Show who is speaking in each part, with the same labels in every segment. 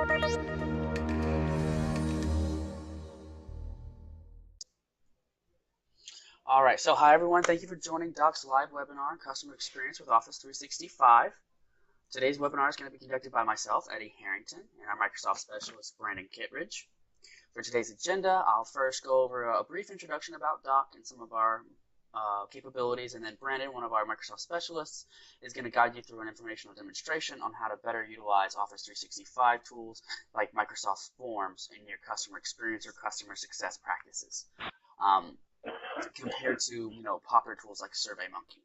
Speaker 1: All right, so hi everyone. Thank you for joining Doc's live webinar on customer experience with Office 365. Today's webinar is going to be conducted by myself, Eddie Harrington, and our Microsoft specialist, Brandon Kittredge. For today's agenda, I'll first go over a brief introduction about Doc and some of our capabilities, and then Brandon, one of our Microsoft specialists, is going to guide you through an informational demonstration on how to better utilize Office 365 tools like Microsoft Forms in your customer experience or customer success practices. Compared to popular tools like SurveyMonkey.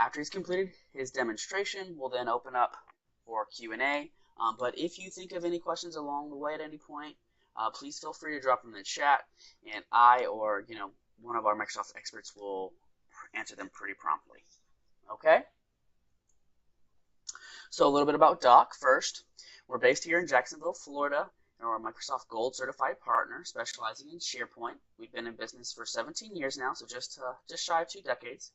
Speaker 1: After he's completed his demonstration, we'll then open up for Q&A. But if you think of any questions along the way at any point, please feel free to drop them in the chat, and I or one of our Microsoft experts will answer them pretty promptly. Okay? So a little bit about Doc first. We're based here in Jacksonville, Florida. And we're a Microsoft Gold certified partner specializing in SharePoint. We've been in business for 17 years now, so just shy of 2 decades.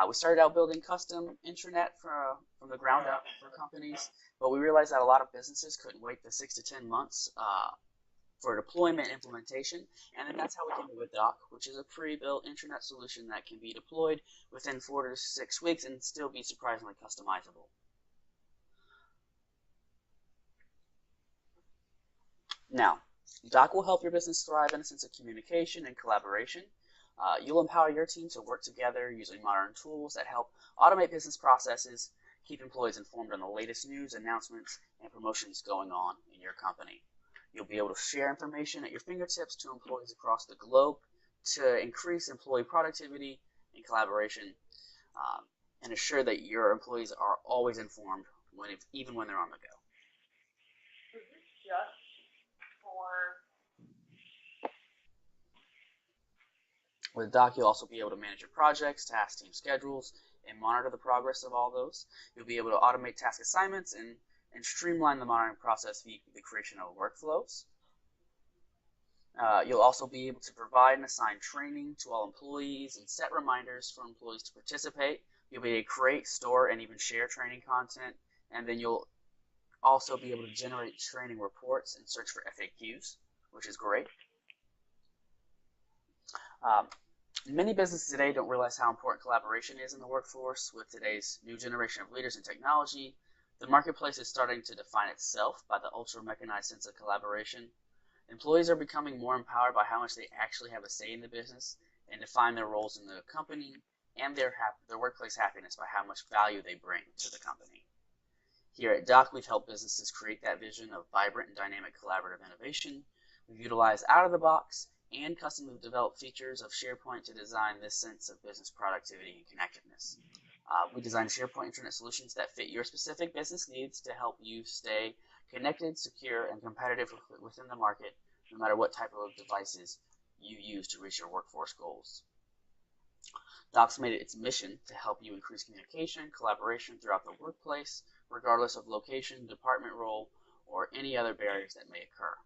Speaker 1: We started out building custom intranet from the ground up for companies, but we realized that a lot of businesses couldn't wait the 6 to 10 months for deployment implementation, and then that's how we came up with Doc, which is a pre-built intranet solution that can be deployed within 4 to 6 weeks and still be surprisingly customizable. Now, Doc will help your business thrive in a sense of communication and collaboration. You'll empower your team to work together using modern tools that help automate business processes, keep employees informed on the latest news, announcements, and promotions going on in your company. You'll be able to share information at your fingertips to employees across the globe to increase employee productivity and collaboration, and assure that your employees are always informed even when they're on the go. With Doc, you'll also be able to manage your projects, task team schedules, and monitor the progress of all those. You'll be able to automate task assignments and streamline the monitoring process via the creation of workflows. You'll also be able to provide and assign training to all employees and set reminders for employees to participate. You'll be able to create, store, and even share training content. And then you'll also be able to generate training reports and search for FAQs, which is great. Many businesses today don't realize how important collaboration is in the workforce. With today's new generation of leaders in technology, the marketplace is starting to define itself by the ultra-mechanized sense of collaboration. Employees are becoming more empowered by how much they actually have a say in the business and define their roles in the company and their workplace happiness by how much value they bring to the company. Here at Doc, we've helped businesses create that vision of vibrant and dynamic collaborative innovation. We've utilized out-of-the-box and custom developed features of SharePoint to design this sense of business productivity and connectedness. We design SharePoint Internet solutions that fit your specific business needs to help you stay connected, secure, and competitive within the market, no matter what type of devices you use to reach your workforce goals. Doc's made it its mission to help you increase communication, collaboration throughout the workplace, regardless of location, department role, or any other barriers that may occur.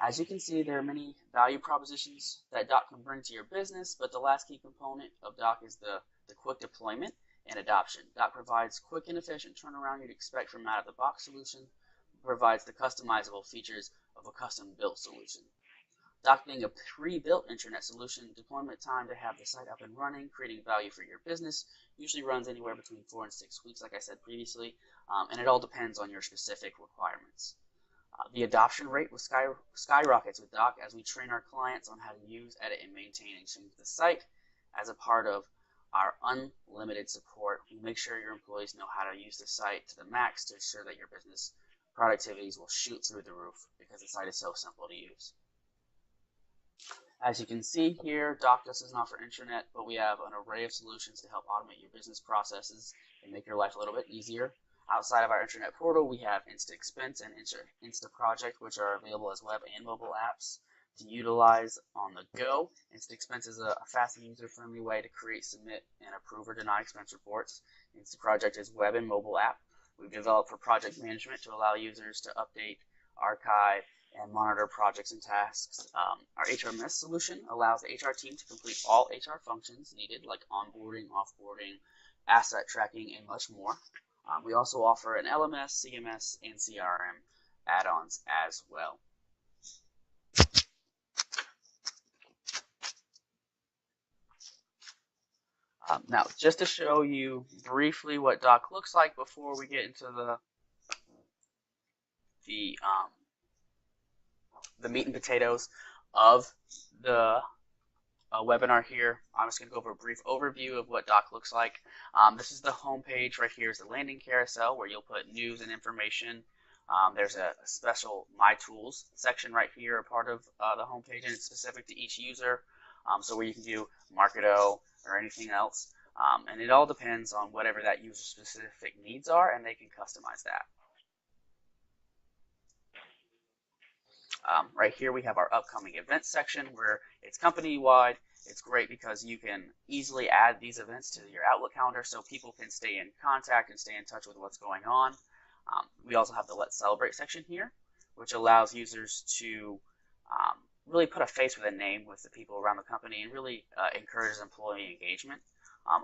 Speaker 1: As you can see, there are many value propositions that Doc can bring to your business, but the last key component of Doc is the quick deployment and adoption. Doc provides quick and efficient turnaround you'd expect from out-of-the-box solution, provides the customizable features of a custom-built solution. Doc being a pre-built intranet solution, deployment time to have the site up and running, creating value for your business, usually runs anywhere between 4 and 6 weeks, like I said previously, and it all depends on your specific requirements. The adoption rate skyrockets with Doc as we train our clients on how to use, edit, and maintain and change the site. As a part of our unlimited support, we make sure your employees know how to use the site to the max to ensure that your business productivities will shoot through the roof because the site is so simple to use. As you can see here, Doc doesn't offer intranet, but we have an array of solutions to help automate your business processes and make your life a little bit easier. Outside of our intranet portal, we have InstaExpense and InstaProject, which are available as web and mobile apps to utilize on the go. InstaExpense is a fast and user-friendly way to create, submit, and approve or deny expense reports. InstaProject is web and mobile app we've developed for project management to allow users to update, archive, and monitor projects and tasks. Our HRMS solution allows the HR team to complete all HR functions needed, like onboarding, offboarding, asset tracking, and much more. We also offer an LMS, CMS, and CRM add-ons as well. Now, just to show you briefly what Doc looks like before we get into the meat and potatoes of the webinar here, I'm just going to go over a brief overview of what Doc looks like. This is the home page. Right here is the landing carousel where you'll put news and information. There's a special My Tools section right here, a part of the home page, and it's specific to each user. So where you can do Marketo or anything else. And it all depends on whatever that user specific needs are, and they can customize that. Right here we have our upcoming events section where it's company-wide. It's great because you can easily add these events to your Outlook calendar so people can stay in contact and stay in touch with what's going on. We also have the Let's Celebrate section here, which allows users to really put a face with a name with the people around the company and really encourages employee engagement.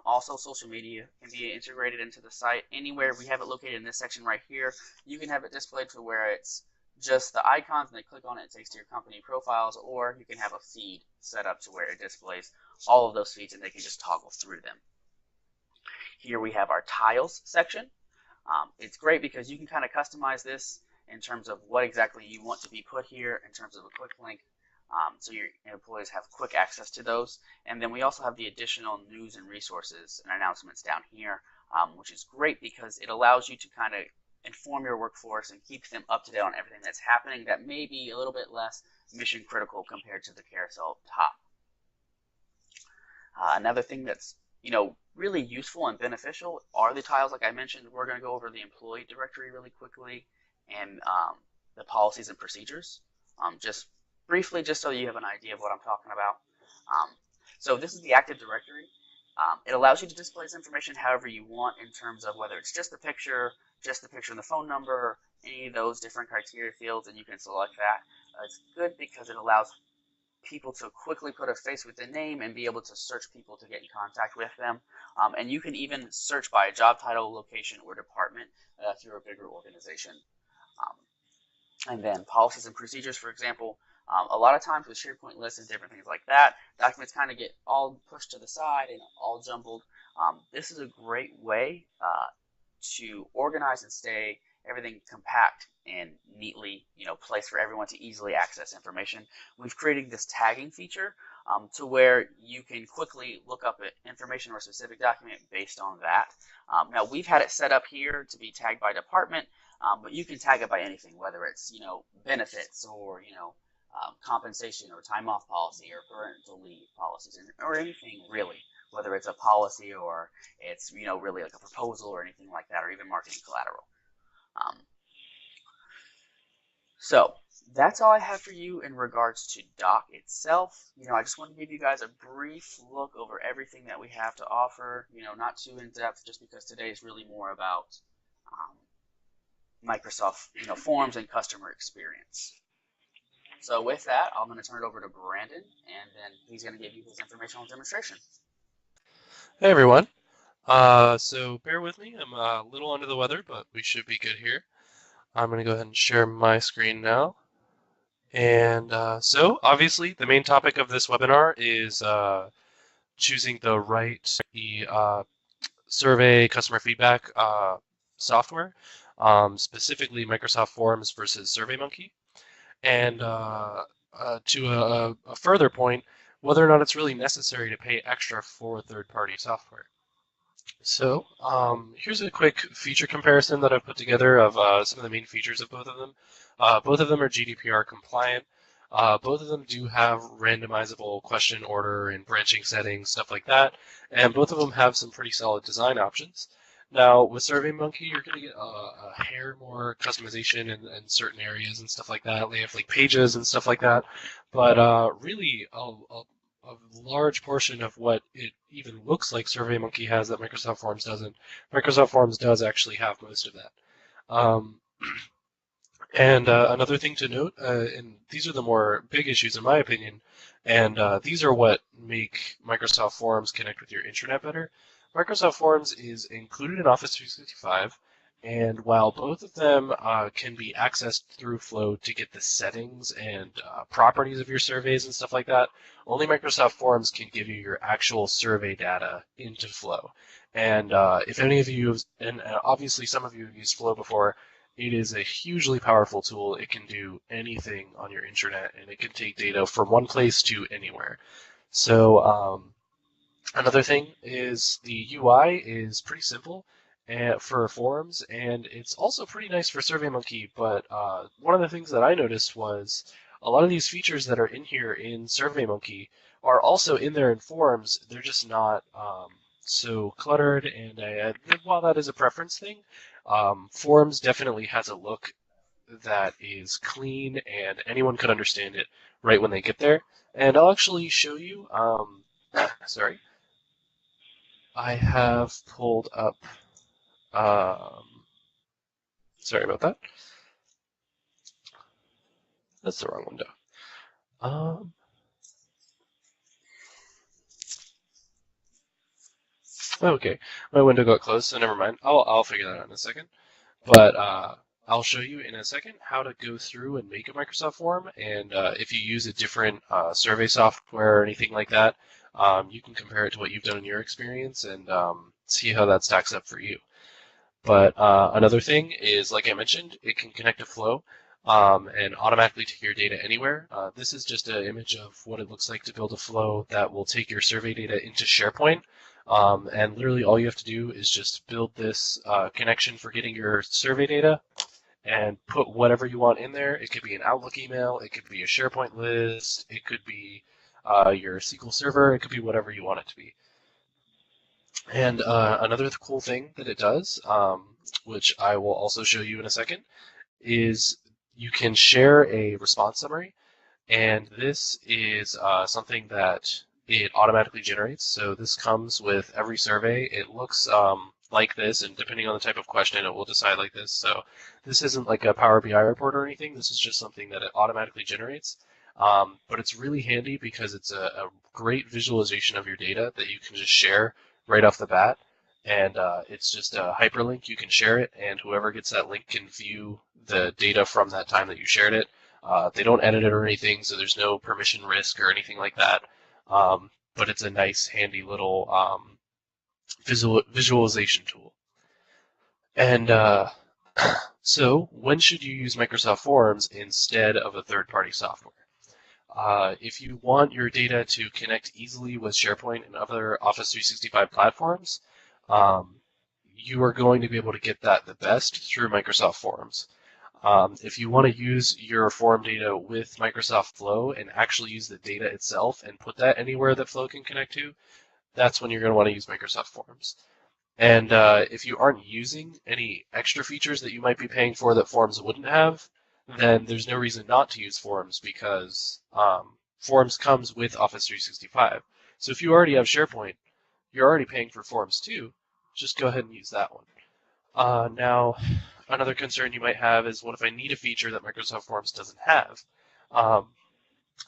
Speaker 1: Also, social media can be integrated into the site. Anywhere we have it located in this section right here, you can have it displayed to where it's just the icons and they click on it, it takes to your company profiles, or you can have a feed set up to where it displays all of those feeds and they can just toggle through them. Here we have our tiles section. It's great because you can kind of customize this in terms of what exactly you want to be put here in terms of a quick link, so your employees have quick access to those. And then we also have the additional news and resources and announcements down here, which is great because it allows you to kind of inform your workforce and keep them up to date on everything that's happening that may be a little bit less mission critical compared to the carousel top. Another thing that's really useful and beneficial are the tiles. Like I mentioned, we're going to go over the employee directory really quickly and the policies and procedures, just briefly, just so you have an idea of what I'm talking about. So this is the Active Directory. It allows you to display this information however you want in terms of whether it's just the picture and the phone number, any of those different criteria fields, and you can select that. It's good because it allows people to quickly put a face with the name and be able to search people to get in contact with them. And you can even search by a job title, location, or department if you're a bigger organization. And then policies and procedures, for example, a lot of times with SharePoint lists and different things like that, documents kind of get all pushed to the side and all jumbled. This is a great way to organize and stay everything compact and neatly placed for everyone to easily access information. We've created this tagging feature to where you can quickly look up information or a specific document based on that. Now we've had it set up here to be tagged by department, but you can tag it by anything, whether it's benefits or compensation or time off policy or parental leave policies or anything really, whether it's a policy or it's really like a proposal or anything like that, or even marketing collateral. So that's all I have for you in regards to Doc itself. I just want to give you guys a brief look over everything that we have to offer, not too in depth, just because today is really more about Microsoft Forms and customer experience. So with that, I'm going to turn it over to Brandon, and then he's going to give you his informational demonstration.
Speaker 2: Hey everyone. So bear with me. I'm a little under the weather, but we should be good here. I'm going to go ahead and share my screen now. And so obviously the main topic of this webinar is choosing the right survey customer feedback software, specifically Microsoft Forms versus SurveyMonkey. And to a further point, whether or not it's really necessary to pay extra for third-party software. So here's a quick feature comparison that I've put together of some of the main features of both of them. Both of them are GDPR compliant. Both of them do have randomizable question order and branching settings, stuff like that. And both of them have some pretty solid design options. Now, with SurveyMonkey, you're going to get a hair more customization in certain areas and stuff like that. They have like pages and stuff like that. But really, a large portion of what it even looks like SurveyMonkey has that Microsoft Forms doesn't. Microsoft Forms does actually have most of that. And another thing to note, and these are the more big issues in my opinion, and these are what make Microsoft Forms connect with your intranet better. Microsoft Forms is included in Office 365, And while both of them can be accessed through Flow to get the settings and properties of your surveys and stuff like that, only Microsoft Forms can give you your actual survey data into Flow. And if any of you, and obviously some of you have used Flow before, it is a hugely powerful tool. It can do anything on your intranet, and it can take data from one place to anywhere. So another thing is the UI is pretty simple for forums, and it's also pretty nice for SurveyMonkey. But one of the things that I noticed was a lot of these features that are in here in SurveyMonkey are also in there in forums. They're just not so cluttered, and while that is a preference thing, forums definitely has a look that is clean, and anyone could understand it right when they get there. And I'll actually show you. Sorry. I have pulled up, um, sorry about that. That's the wrong window. Um, okay, my window got closed, so never mind. I'll figure that out in a second. But I'll show you in a second how to go through and make a Microsoft form, and if you use a different survey software or anything like that, you can compare it to what you've done in your experience and see how that stacks up for you. But another thing is, like I mentioned, it can connect to Flow and automatically take your data anywhere. This is just an image of what it looks like to build a flow that will take your survey data into SharePoint. And literally all you have to do is just build this connection for getting your survey data and put whatever you want in there. It could be an Outlook email, it could be a SharePoint list, it could be your SQL Server, it could be whatever you want it to be. And another cool thing that it does, which I will also show you in a second, is you can share a response summary, and this is something that it automatically generates. So this comes with every survey. It looks like this, and depending on the type of question, it will decide like this. So this isn't like a Power BI report or anything. This is just something that it automatically generates. But it's really handy because it's a great visualization of your data that you can just share right off the bat. And it's just a hyperlink. You can share it, and whoever gets that link can view the data from that time that you shared it. They don't edit it or anything, so there's no permission risk or anything like that. But it's a nice, handy little visualization tool. And so, when should you use Microsoft Forms instead of a third-party software? If you want your data to connect easily with SharePoint and other Office 365 platforms, you are going to be able to get that the best through Microsoft Forms. If you want to use your form data with Microsoft Flow and actually use the data itself and put that anywhere that Flow can connect to, that's when you're going to want to use Microsoft Forms. And if you aren't using any extra features that you might be paying for that Forms wouldn't have, then there's no reason not to use Forms because Forms comes with Office 365. So if you already have SharePoint, you're already paying for Forms too. Just go ahead and use that one. Now, another concern you might have is what if I need a feature that Microsoft Forms doesn't have? Um,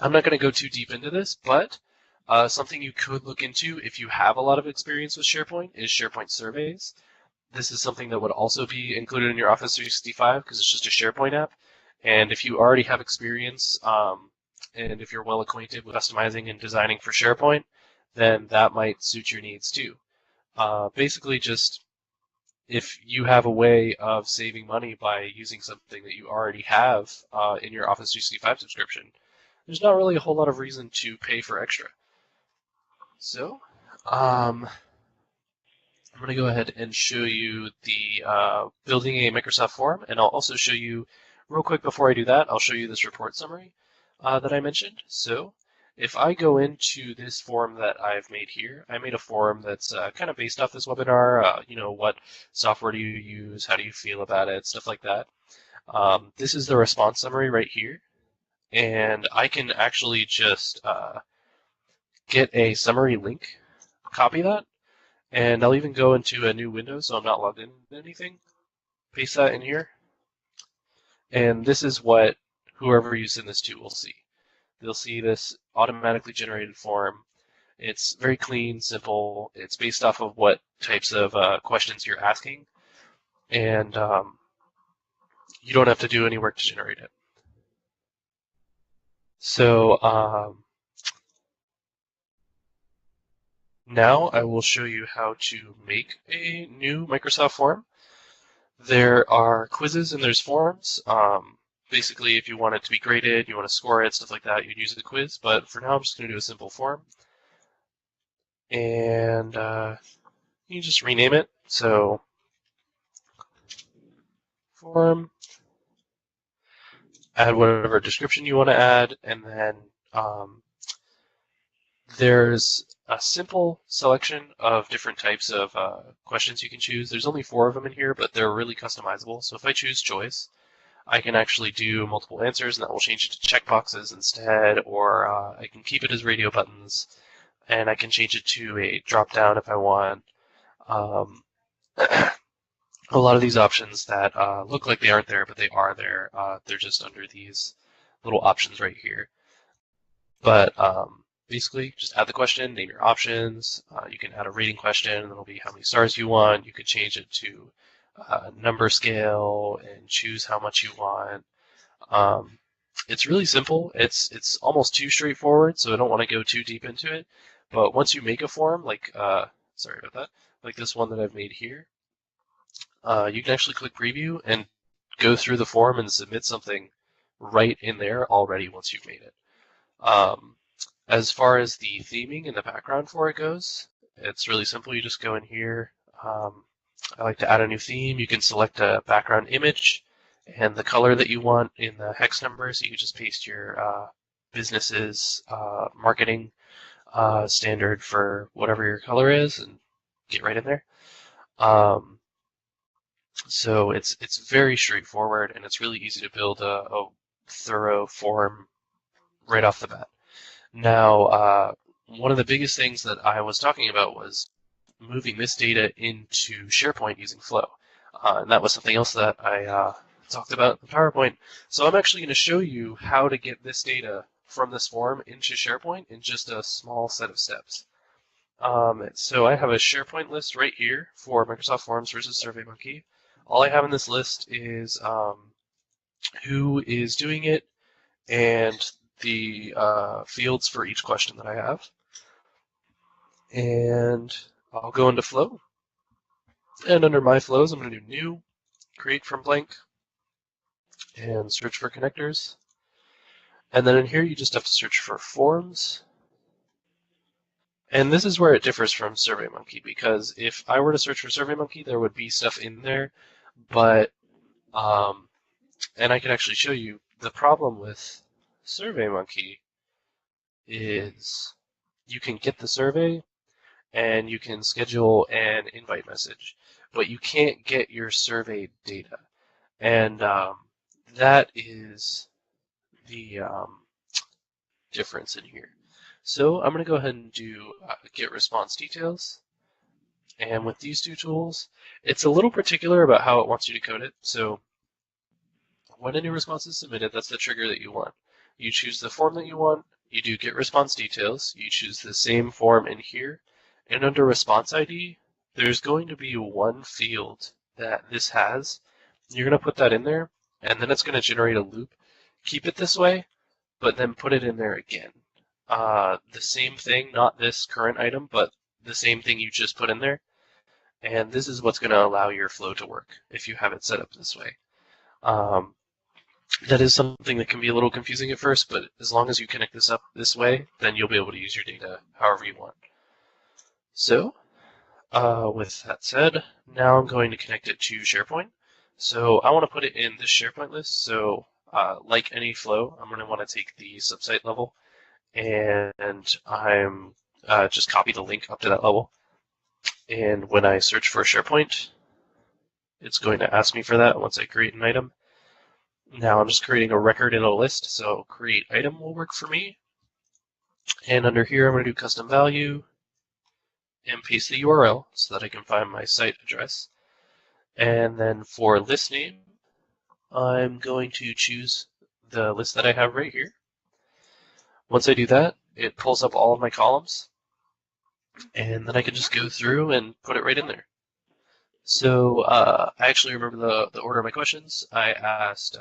Speaker 2: I'm not going to go too deep into this, but something you could look into if you have a lot of experience with SharePoint is SharePoint Surveys. This is something that would also be included in your Office 365 because it's just a SharePoint app. And if you already have experience and if you're well acquainted with customizing and designing for SharePoint, then that might suit your needs too. Basically, just if you have a way of saving money by using something that you already have in your Office 365 subscription, there's not really a whole lot of reason to pay for extra. So, I'm going to go ahead and show you the building a Microsoft form, and I'll also show you, real quick before I do that, I'll show you this report summary that I mentioned. So, if I go into this form that I've made here, I made a form that's kind of based off this webinar, what software do you use, how do you feel about it, stuff like that. This is the response summary right here, and I can actually just get a summary link, copy that, and I'll even go into a new window so I'm not logged in to anything, paste that in here, and this is what whoever using this to will see. They'll see this automatically generated form. It's very clean, simple. It's based off of what types of questions you're asking. and you don't have to do any work to generate it. So now I will show you how to make a new Microsoft form. There are quizzes and there's forms. Basically, if you want it to be graded, you want to score it, stuff like that, you'd use a quiz. But for now, I'm just going to do a simple form. And you just rename it. So form, add whatever description you want to add, and then there's a simple selection of different types of questions you can choose. There's only 4 of them in here, but they're really customizable. So if I choose choice, I can actually do multiple answers, and that will change it to checkboxes instead, or I can keep it as radio buttons, and I can change it to a drop-down if I want. A lot of these options that look like they aren't there, but they are there. They're just under these little options right here. But basically, just add the question, name your options. You can add a rating question, and it'll be how many stars you want. You could change it to number scale and choose how much you want. It's really simple. It's almost too straightforward, so I don't want to go too deep into it. But once you make a form, like sorry about that, like this one that I've made here, you can actually click preview and go through the form and submit something right in there already once you've made it. As far as the theming and the background for it goes, it's really simple. You just go in here. I like to add a new theme. You can select a background image and the color that you want in the hex number. So you can just paste your business's marketing standard for whatever your color is and get right in there. So it's very straightforward, and it's really easy to build a thorough form right off the bat. Now, one of the biggest things that I was talking about was moving this data into SharePoint using Flow. And that was something else that I talked about in PowerPoint. So I'm actually going to show you how to get this data from this form into SharePoint in just a small set of steps. So I have a SharePoint list right here for Microsoft Forms versus SurveyMonkey. All I have in this list is who is doing it and the fields for each question that I have. And I'll go into Flow. And under My Flows, I'm going to do New, Create from Blank, and search for connectors. And then in here, you just have to search for Forms. And this is where it differs from SurveyMonkey, because if I were to search for SurveyMonkey, there would be stuff in there, but and I could actually show you the problem with SurveyMonkey is you can get the survey and you can schedule an invite message, but you can't get your survey data. And that is the difference in here. So I'm going to go ahead and do get response details. And with these 2 tools, it's a little particular about how it wants you to code it. So when a new response is submitted, that's the trigger that you want. You choose the form that you want, you do get response details, you choose the same form in here, and under response ID, there's going to be one field that this has. You're going to put that in there, and then it's going to generate a loop. Keep it this way, but then put it in there again. The same thing, not this current item, but the same thing you just put in there. And this is what's going to allow your flow to work if you have it set up this way. That is something that can be a little confusing at first, but as long as you connect this up this way, then you'll be able to use your data however you want. So, with that said, now I'm going to connect it to SharePoint. So I want to put it in this SharePoint list. So like any flow, I'm going to want to take the subsite level, and I'm just copy the link up to that level. And when I search for SharePoint, it's going to ask me for that once I create an item. Now I'm just creating a record in a list, so create item will work for me. And under here, I'm going to do custom value and paste the URL so that I can find my site address. And then for list name, I'm going to choose the list that I have right here. Once I do that, it pulls up all of my columns, and then I can just go through and put it right in there. So I actually remember the order of my questions. I asked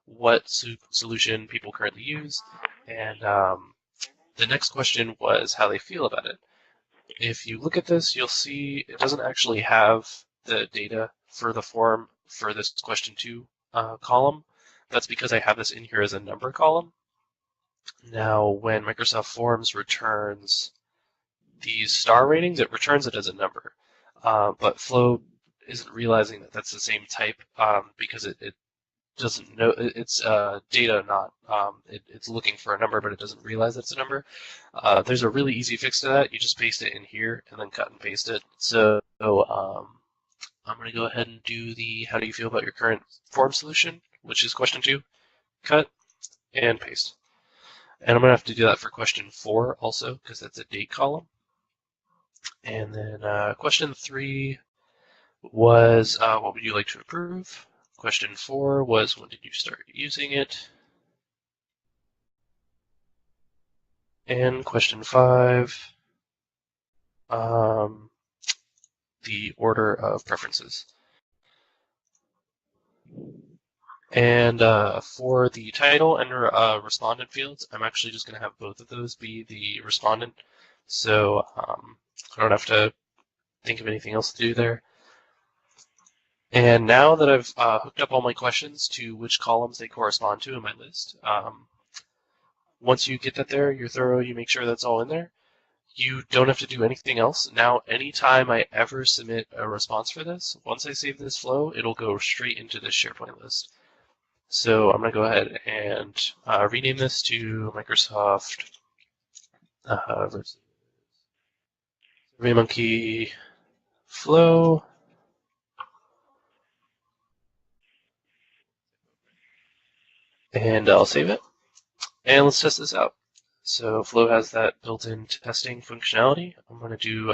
Speaker 2: what solution people currently use, and the next question was how they feel about it. If you look at this, you'll see it doesn't actually have the data for the form for this question 2 column. That's because I have this in here as a number column. Now, when Microsoft Forms returns these star ratings, it returns it as a number. But Flow isn't realizing that that's the same type because it doesn't know it's data, not it's looking for a number, but it doesn't realize it's a number. There's a really easy fix to that. You just paste it in here and then cut and paste it. So I'm going to go ahead and do the how do you feel about your current form solution, which is question 2. Cut and paste. And I'm going to have to do that for question 4 also because that's a date column. And then question 3 was what would you like to improve? Question 4 was when did you start using it? And question 5, um, the order of preferences. And for the title and respondent fields, I'm actually just going to have both of those be the respondent. So I don't have to think of anything else to do there. And now that I've hooked up all my questions to which columns they correspond to in my list, once you get that there, you're thorough, you make sure that's all in there, you don't have to do anything else. Now, anytime I ever submit a response for this, once I save this flow, it'll go straight into this SharePoint list. So I'm going to go ahead and rename this to Microsoft versus SurveyMonkey Flow, and I'll save it. And let's test this out. So Flow has that built-in testing functionality.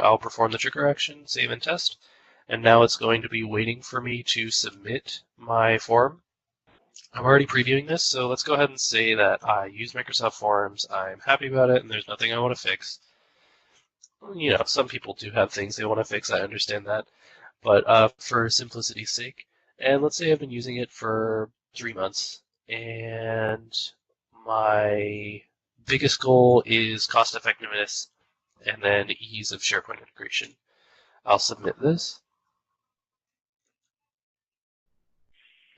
Speaker 2: I'll perform the trigger action, save and test, and now it's going to be waiting for me to submit my form. I'm already previewing this, so let's go ahead and say that I use Microsoft Forms, I'm happy about it, and there's nothing I want to fix. You know, some people do have things they want to fix, I understand that, but for simplicity's sake, and let's say I've been using it for 3 months, and my biggest goal is cost effectiveness and then ease of SharePoint integration. I'll submit this,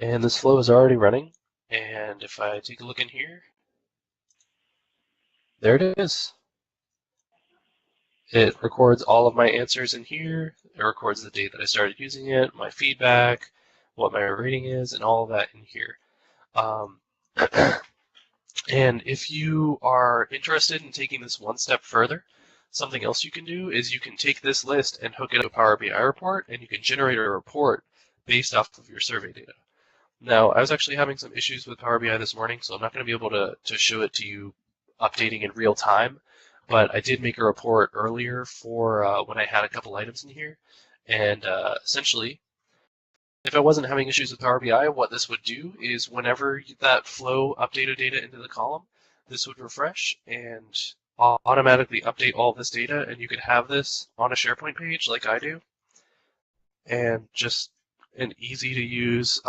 Speaker 2: and this flow is already running, and if I take a look in here, there it is. It records all of my answers in here. It records the date that I started using it, my feedback, what my rating is, and all of that in here. And if you are interested in taking this one step further, something else you can do is you can take this list and hook it to a Power BI report, and you can generate a report based off of your survey data. Now, I was actually having some issues with Power BI this morning, so I'm not going to be able to show it to you updating in real time, but I did make a report earlier for when I had a couple items in here, and essentially, if I wasn't having issues with Power BI, what this would do is whenever that flow updated data into the column, this would refresh and automatically update all of this data, and you could have this on a SharePoint page like I do, and just an easy to use.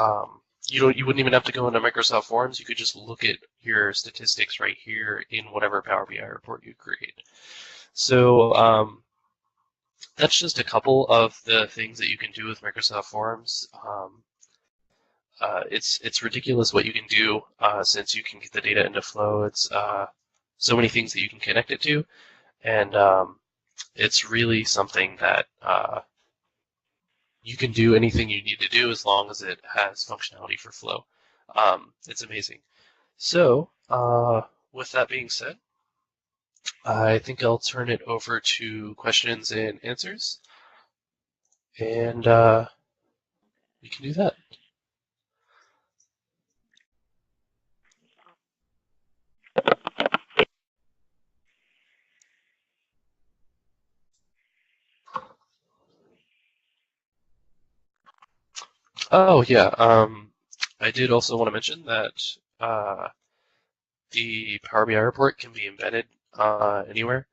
Speaker 2: You wouldn't even have to go into Microsoft Forms. You could just look at your statistics right here in whatever Power BI report you create. So that's just a couple of the things that you can do with Microsoft Forms. It's ridiculous what you can do since you can get the data into Flow. It's so many things that you can connect it to, and it's really something that you can do anything you need to do as long as it has functionality for Flow. It's amazing. So, with that being said, I think I'll turn it over to questions and answers, and we can do that. Oh yeah, I did also want to mention that the Power BI report can be embedded anywhere.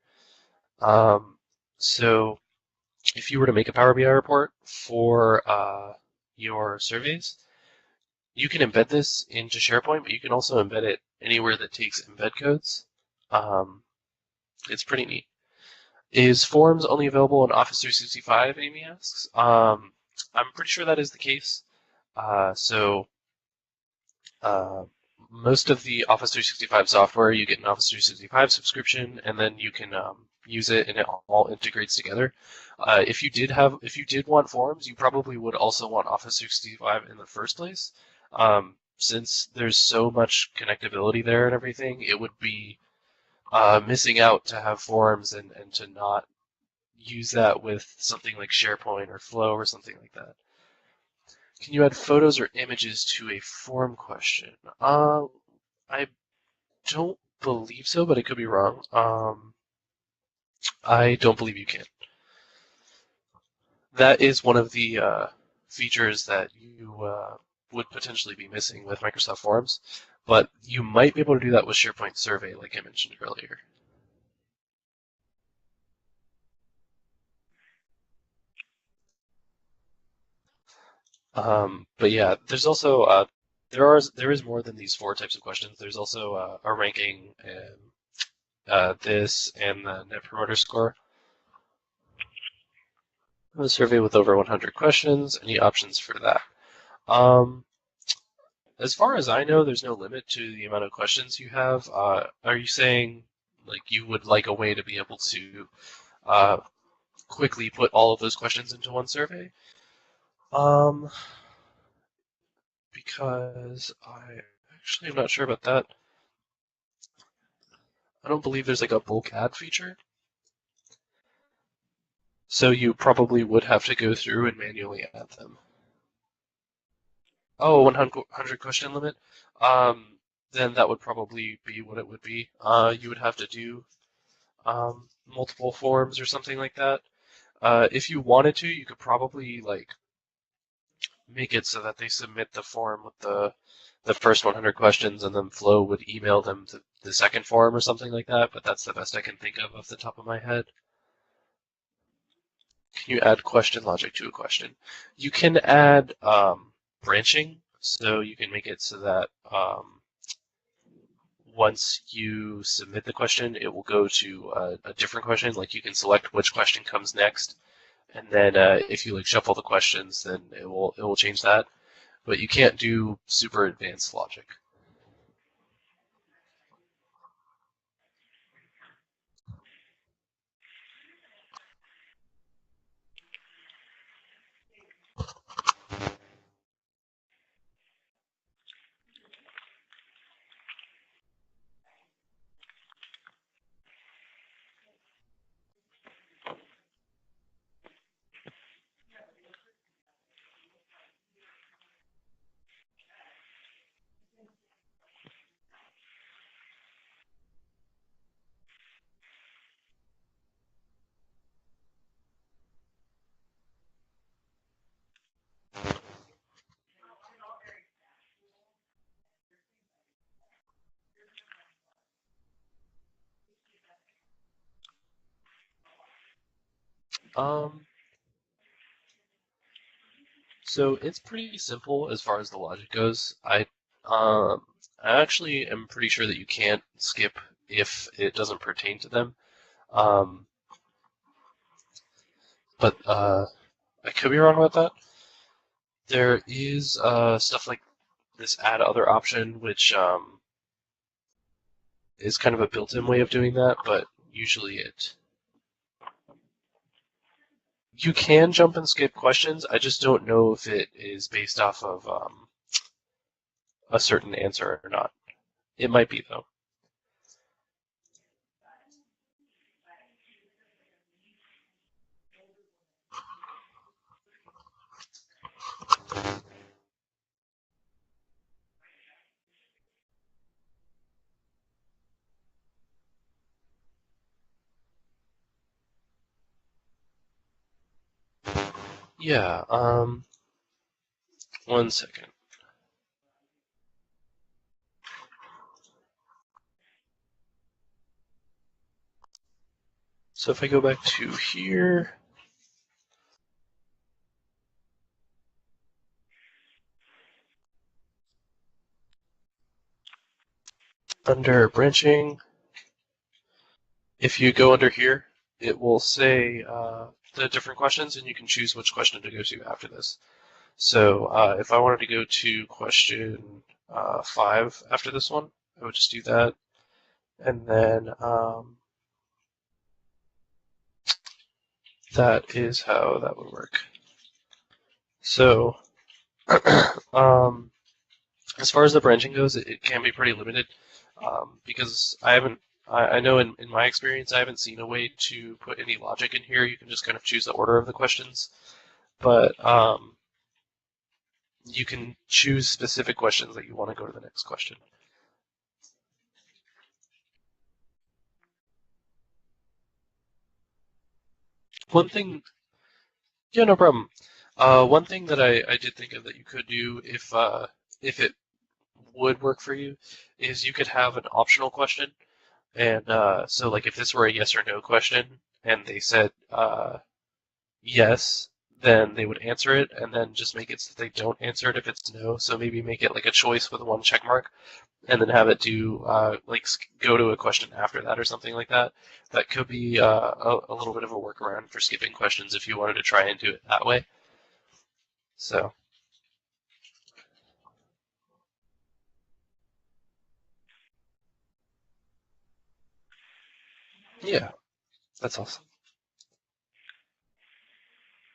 Speaker 2: So if you were to make a Power BI report for your surveys, you can embed this into SharePoint, but you can also embed it anywhere that takes embed codes. Um, it's pretty neat. Is Forms only available in Office 365, Amy asks? I'm pretty sure that is the case. So uh, most of the Office 365 software, you get an Office 365 subscription, and then you can use it, and it all integrates together. If you did want Forms, you probably would also want Office 365 in the first place. Since there's so much connectability there and everything, it would be missing out to have Forms and to not use that with something like SharePoint or Flow or something like that. Can you add photos or images to a form question? I don't believe so, but I could be wrong. I don't believe you can. That is one of the features that you would potentially be missing with Microsoft Forms, but you might be able to do that with SharePoint Survey, like I mentioned earlier. But yeah, there's also there is more than these four types of questions. There's also a ranking, and this, and the Net Promoter Score. A survey with over 100 questions. Any options for that? Um, as far as I know, there's no limit to the amount of questions you have. Are you saying like you would like a way to be able to uh, quickly put all of those questions into one survey? Um, because I actually am not sure about that. I don't believe there's like a bulk add feature. So you probably would have to go through and manually add them. Oh, 100 question limit. Then that would probably be what it would be. You would have to do multiple forms or something like that. If you wanted to, you could probably like make it so that they submit the form with the first 100 questions, and then Flow would email them the second form or something like that. But that's the best I can think of off the top of my head. Can you add question logic to a question? You can add branching, so you can make it so that once you submit the question, it will go to a different question. Like you can select which question comes next, and then if you like shuffle the questions, then it will change that. But you can't do super advanced logic. Um, so it's pretty simple as far as the logic goes. Um, I actually am pretty sure that you can't skip if it doesn't pertain to them. Um, but I could be wrong about that. There is stuff like this add other option, which is kind of a built-in way of doing that, but usually you can jump and skip questions. I just don't know if it is based off of a certain answer or not. It might be though. Yeah. One second. So if I go back to here, Under branching, if you go under here, it will say the different questions, and you can choose which question to go to after this. So if I wanted to go to question 5 after this one, I would just do that. And then that is how that would work. So as far as the branching goes, it can be pretty limited because I know in my experience, I haven't seen a way to put any logic in here. You can just kind of choose the order of the questions. But you can choose specific questions that you want to go to the next question. One thing, yeah, no problem. One thing that I did think of that you could do if it would work for you is you could have an optional question. And so like if this were a yes or no question and they said yes, then they would answer it and then just make it so they don't answer it if it's no. So maybe make it like a choice with one check mark and then have it do like go to a question after that or something like that. That could be a little bit of a workaround for skipping questions if you wanted to try and do it that way. So yeah, that's awesome.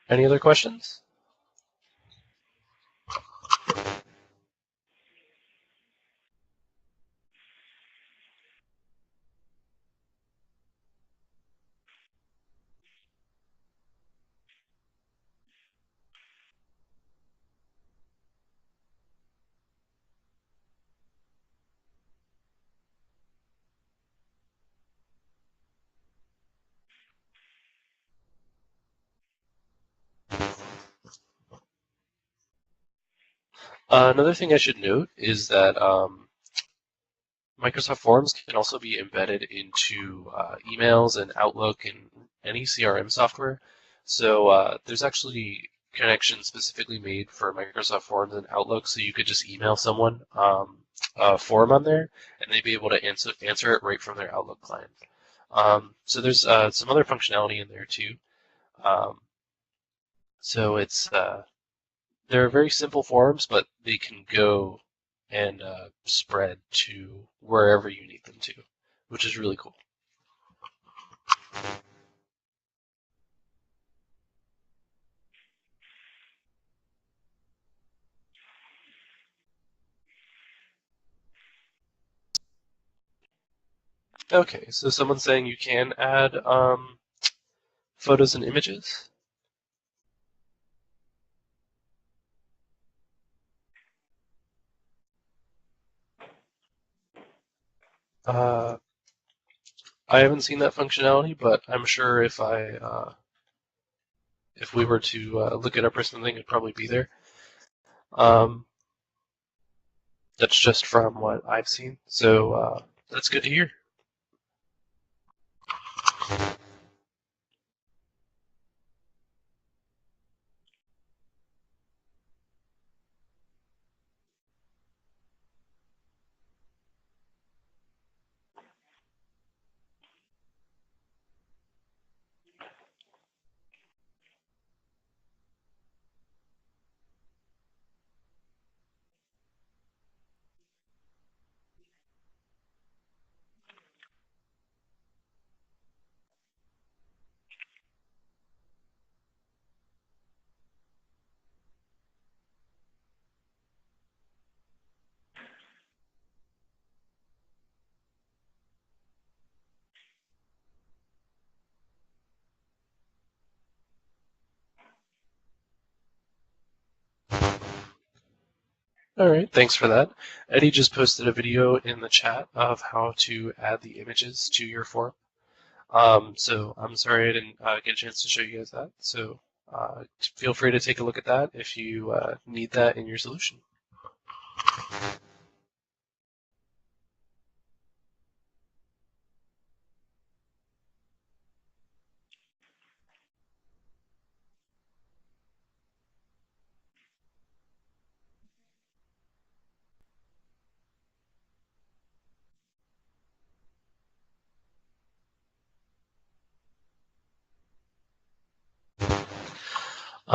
Speaker 2: Any other questions? Another thing I should note is that Microsoft Forms can also be embedded into emails and Outlook and any CRM software. So there's actually connections specifically made for Microsoft Forms and Outlook, so you could just email someone a form on there, and they'd be able to answer it right from their Outlook client. So there's some other functionality in there too. Um, so they're very simple forms, but they can go and spread to wherever you need them to, which is really cool. Okay, so someone's saying you can add photos and images. Uh, I haven't seen that functionality, but I'm sure if we were to look it up or something, it'd probably be there. Um, that's just from what I've seen, so that's good to hear. All right, thanks for that. Eddie just posted a video in the chat of how to add the images to your form. So I'm sorry I didn't get a chance to show you guys that. So feel free to take a look at that if you need that in your solution.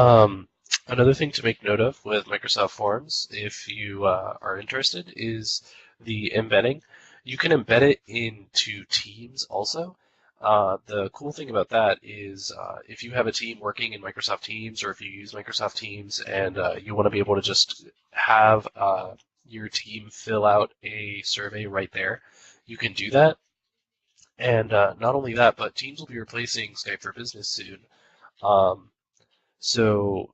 Speaker 2: Um, Another thing to make note of with Microsoft Forms, if you are interested, is the embedding. You can embed it into Teams also. The cool thing about that is if you have a team working in Microsoft Teams, or if you use Microsoft Teams and you want to be able to just have your team fill out a survey right there, you can do that. And not only that, but Teams will be replacing Skype for Business soon. Um, so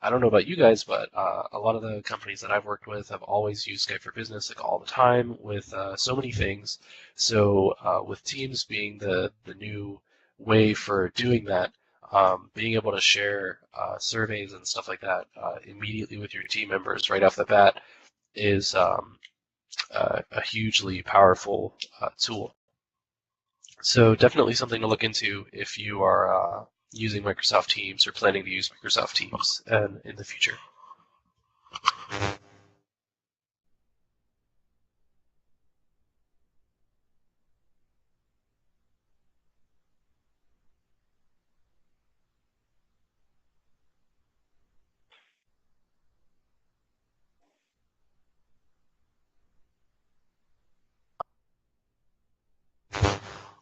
Speaker 2: I don't know about you guys, but a lot of the companies that I've worked with have always used Skype for Business like all the time with so many things. So with Teams being the new way for doing that, being able to share surveys and stuff like that immediately with your team members right off the bat is a hugely powerful tool. So definitely something to look into if you are using Microsoft Teams or planning to use Microsoft Teams in the future.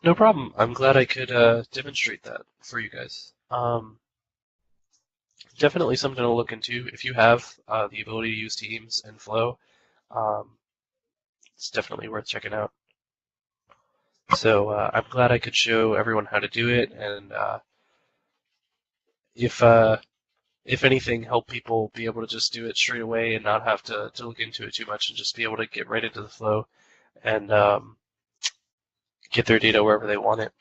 Speaker 2: No problem. I'm glad I could demonstrate that for you guys. Definitely something to look into if you have the ability to use Teams and Flow. Um, it's definitely worth checking out. So I'm glad I could show everyone how to do it, and if if anything, help people be able to just do it straight away and not have to look into it too much and just be able to get right into the flow and get their data wherever they want it.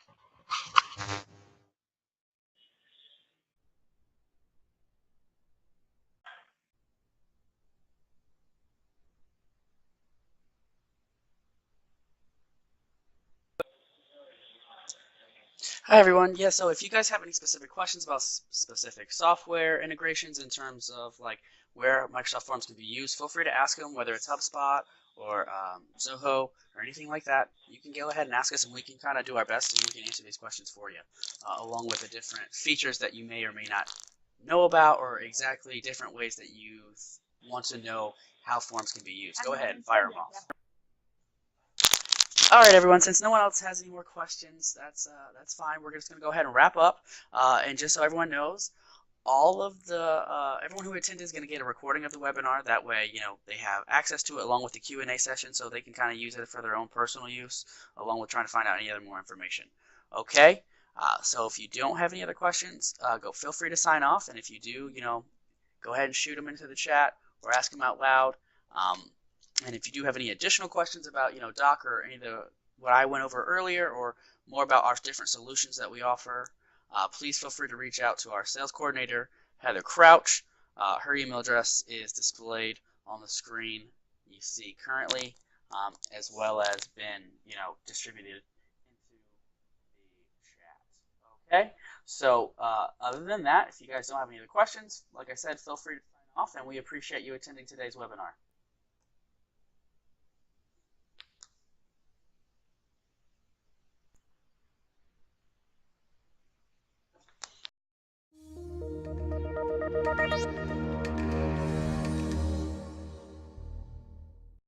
Speaker 1: Hi everyone. Yeah, so if you guys have any specific questions about specific software integrations in terms of like where Microsoft Forms can be used, feel free to ask them, whether it's HubSpot or Zoho or anything like that. You can go ahead and ask us, and we can kind of do our best and we can answer these questions for you, along with the different features that you may or may not know about, or exactly different ways that you want to know how forms can be used. Go ahead and fire them off. All right, everyone. Since no one else has any more questions, that's fine. We're just going to go ahead and wrap up. And just so everyone knows, all of the everyone who attended is going to get a recording of the webinar. That way, they have access to it along with the Q&A session, so they can kind of use it for their own personal use, along with trying to find out any other more information. Okay. So if you don't have any other questions, go feel free to sign off. And if you do, go ahead and shoot them into the chat or ask them out loud. And if you do have any additional questions about, Docker or any of what I went over earlier, or more about our different solutions that we offer, please feel free to reach out to our sales coordinator, Heather Crouch. Her email address is displayed on the screen you see currently, as well as been, distributed into the chat. Okay. So other than that, if you guys don't have any other questions, like I said, feel free to sign off, and we appreciate you attending today's webinar.